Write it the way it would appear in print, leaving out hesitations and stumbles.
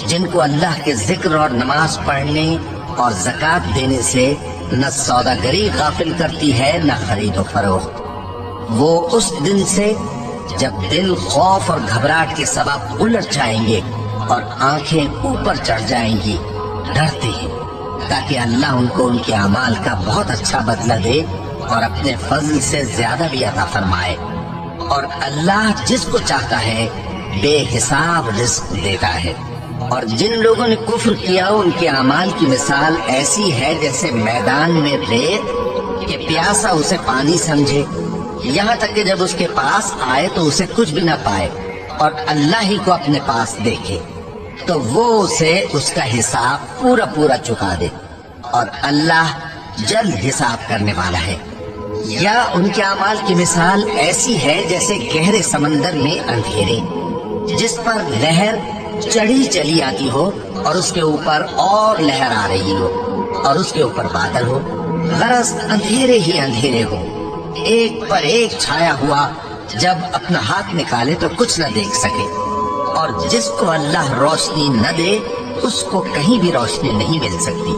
جن کو اللہ کے ذکر اور نماز پڑھنے اور زکوٰۃ دینے سے نہ سوداگری غافل کرتی ہے نہ خرید و فروخت۔ وہ اس دن سے جب دل خوف اور گھبراہٹ کے سبب الٹ جائیں گے اور آنکھیں اوپر چڑھ جائیں گی، ڈرتے ہیں تاکہ اللہ ان کو ان کے اعمال کا بہت اچھا بدلہ دے اور اپنے فضل سے زیادہ بھی عطا فرمائے۔ اور اللہ جس کو چاہتا ہے بے حساب رزق دیتا ہے۔ اور جن لوگوں نے کفر کیا ان کے اعمال کی مثال ایسی ہے جیسے میدان میں ریت کہ پیاسا اسے پانی سمجھے، یہاں تک کہ جب اس کے پاس آئے تو اسے کچھ بھی نہ پائے اور اللہ ہی کو اپنے پاس دیکھے تو وہ اسے اس کا حساب پورا چکا دے، اور اللہ جلد حساب کرنے والا ہے۔ یا ان کے اعمال کی مثال ایسی ہے جیسے گہرے سمندر میں اندھیرے جس پر لہر چڑھی چلی آتی ہو اور اس کے اوپر اور لہر آ رہی ہو اور اس کے اوپر بادل ہو، غرض اندھیرے ہی اندھیرے ہو، ایک پر ایک چھایا ہوا، جب اپنا ہاتھ نکالے تو کچھ نہ دیکھ سکے۔ اور جس کو اللہ روشنی نہ دے اس کو کہیں بھی روشنی نہیں مل سکتی۔